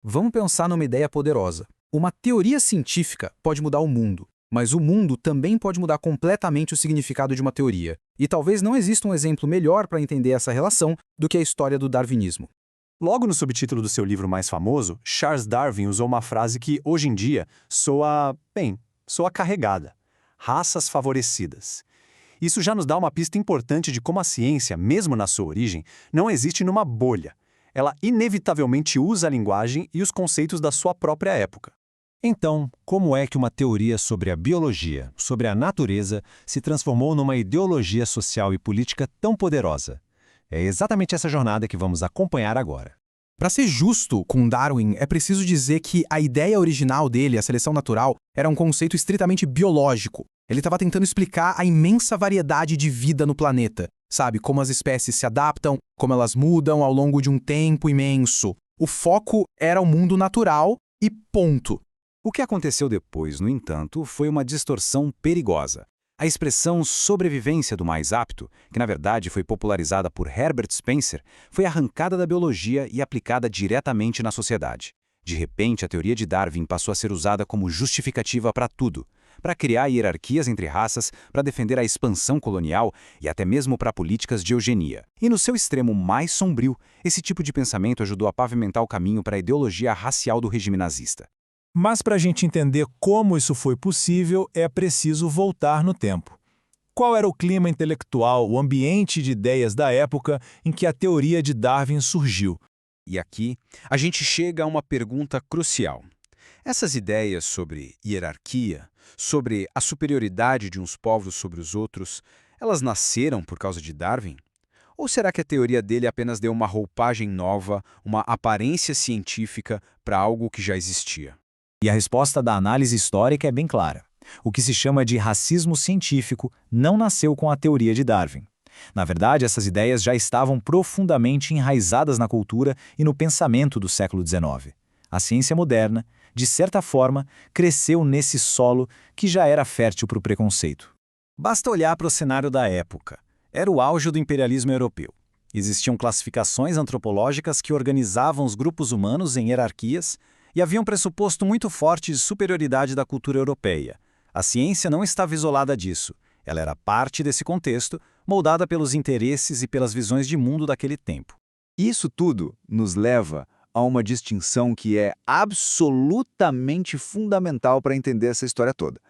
Vamos pensar numa ideia poderosa. Uma teoria científica pode mudar o mundo, mas o mundo também pode mudar completamente o significado de uma teoria. E talvez não exista um exemplo melhor para entender essa relação do que a história do darwinismo. Logo no subtítulo do seu livro mais famoso, Charles Darwin usou uma frase que, hoje em dia, soa carregada. Raças favorecidas. Isso já nos dá uma pista importante de como a ciência, mesmo na sua origem, não existe numa bolha. Ela inevitavelmente usa a linguagem e os conceitos da sua própria época. Então, como é que uma teoria sobre a biologia, sobre a natureza, se transformou numa ideologia social e política tão poderosa? É exatamente essa jornada que vamos acompanhar agora. Para ser justo com Darwin, é preciso dizer que a ideia original dele, a seleção natural, era um conceito estritamente biológico. Ele estava tentando explicar a imensa variedade de vida no planeta, sabe? Como as espécies se adaptam, como elas mudam ao longo de um tempo imenso. O foco era o mundo natural e ponto. O que aconteceu depois, no entanto, foi uma distorção perigosa. A expressão sobrevivência do mais apto, que na verdade foi popularizada por Herbert Spencer, foi arrancada da biologia e aplicada diretamente na sociedade. De repente, a teoria de Darwin passou a ser usada como justificativa para tudo, para criar hierarquias entre raças, para defender a expansão colonial e até mesmo para políticas de eugenia. E no seu extremo mais sombrio, esse tipo de pensamento ajudou a pavimentar o caminho para a ideologia racial do regime nazista. Mas para a gente entender como isso foi possível, é preciso voltar no tempo. Qual era o clima intelectual, o ambiente de ideias da época em que a teoria de Darwin surgiu? E aqui, a gente chega a uma pergunta crucial. Essas ideias sobre hierarquia, sobre a superioridade de uns povos sobre os outros, elas nasceram por causa de Darwin? Ou será que a teoria dele apenas deu uma roupagem nova, uma aparência científica para algo que já existia? E a resposta da análise histórica é bem clara. O que se chama de racismo científico não nasceu com a teoria de Darwin. Na verdade, essas ideias já estavam profundamente enraizadas na cultura e no pensamento do século XIX. A ciência moderna, de certa forma, cresceu nesse solo que já era fértil para o preconceito. Basta olhar para o cenário da época. Era o auge do imperialismo europeu. Existiam classificações antropológicas que organizavam os grupos humanos em hierarquias e havia um pressuposto muito forte de superioridade da cultura europeia. A ciência não estava isolada disso. Ela era parte desse contexto, moldada pelos interesses e pelas visões de mundo daquele tempo. Isso tudo nos leva a uma distinção que é absolutamente fundamental para entender essa história toda.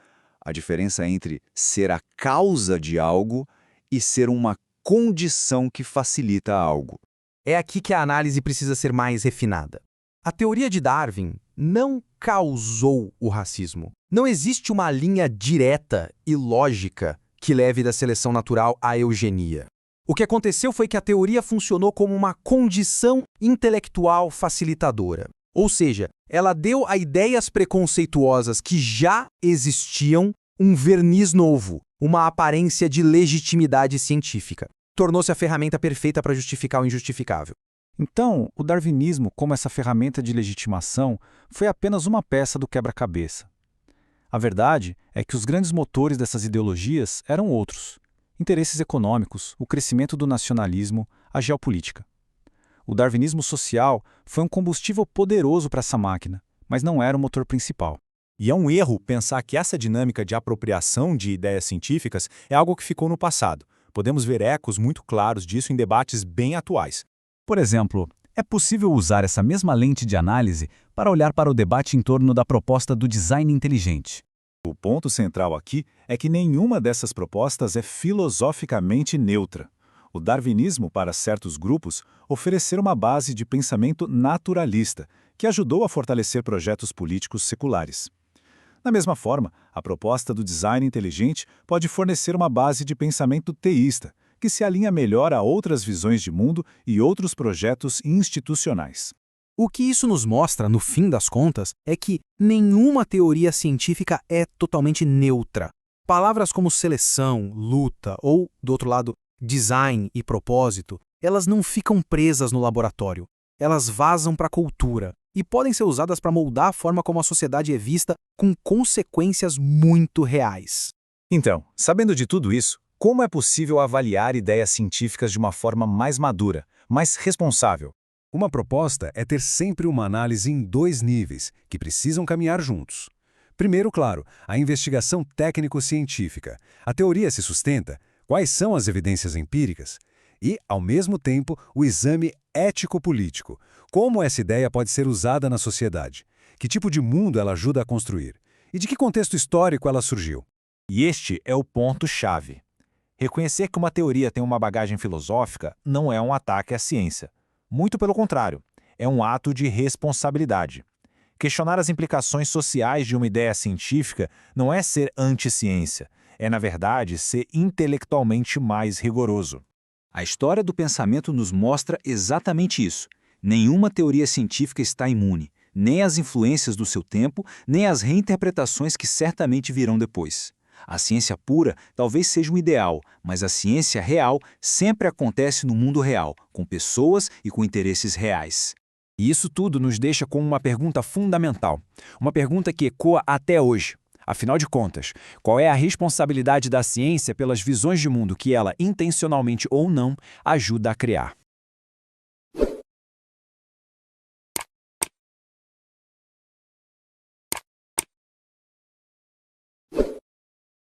A diferença entre ser a causa de algo e ser uma condição que facilita algo. É aqui que a análise precisa ser mais refinada. A teoria de Darwin não causou o racismo. Não existe uma linha direta e lógica que leve da seleção natural à eugenia. O que aconteceu foi que a teoria funcionou como uma condição intelectual facilitadora. Ou seja, ela deu a ideias preconceituosas que já existiam um verniz novo, uma aparência de legitimidade científica. Tornou-se a ferramenta perfeita para justificar o injustificável. Então, o darwinismo, como essa ferramenta de legitimação, foi apenas uma peça do quebra-cabeça. A verdade é que os grandes motores dessas ideologias eram outros: interesses econômicos, o crescimento do nacionalismo, a geopolítica. O darwinismo social foi um combustível poderoso para essa máquina, mas não era o motor principal. E é um erro pensar que essa dinâmica de apropriação de ideias científicas é algo que ficou no passado. Podemos ver ecos muito claros disso em debates bem atuais. Por exemplo, é possível usar essa mesma lente de análise para olhar para o debate em torno da proposta do design inteligente. O ponto central aqui é que nenhuma dessas propostas é filosoficamente neutra. O darwinismo, para certos grupos, ofereceu uma base de pensamento naturalista, que ajudou a fortalecer projetos políticos seculares. Da mesma forma, a proposta do design inteligente pode fornecer uma base de pensamento teísta, que se alinha melhor a outras visões de mundo e outros projetos institucionais. O que isso nos mostra, no fim das contas, é que nenhuma teoria científica é totalmente neutra. Palavras como seleção, luta ou, do outro lado, design e propósito, elas não ficam presas no laboratório. Elas vazam para a cultura e podem ser usadas para moldar a forma como a sociedade é vista, com consequências muito reais. Então, sabendo de tudo isso, como é possível avaliar ideias científicas de uma forma mais madura, mais responsável? Uma proposta é ter sempre uma análise em dois níveis, que precisam caminhar juntos. Primeiro, claro, a investigação técnico-científica. A teoria se sustenta? Quais são as evidências empíricas? E, ao mesmo tempo, o exame ético-político. Como essa ideia pode ser usada na sociedade? Que tipo de mundo ela ajuda a construir? E de que contexto histórico ela surgiu? E este é o ponto-chave. Reconhecer que uma teoria tem uma bagagem filosófica não é um ataque à ciência. Muito pelo contrário, é um ato de responsabilidade. Questionar as implicações sociais de uma ideia científica não é ser anti-ciência, é, na verdade, ser intelectualmente mais rigoroso. A história do pensamento nos mostra exatamente isso. Nenhuma teoria científica está imune, nem às influências do seu tempo, nem às reinterpretações que certamente virão depois. A ciência pura talvez seja um ideal, mas a ciência real sempre acontece no mundo real, com pessoas e com interesses reais. E isso tudo nos deixa com uma pergunta fundamental. Uma pergunta que ecoa até hoje. Afinal de contas, qual é a responsabilidade da ciência pelas visões de mundo que ela, intencionalmente ou não, ajuda a criar?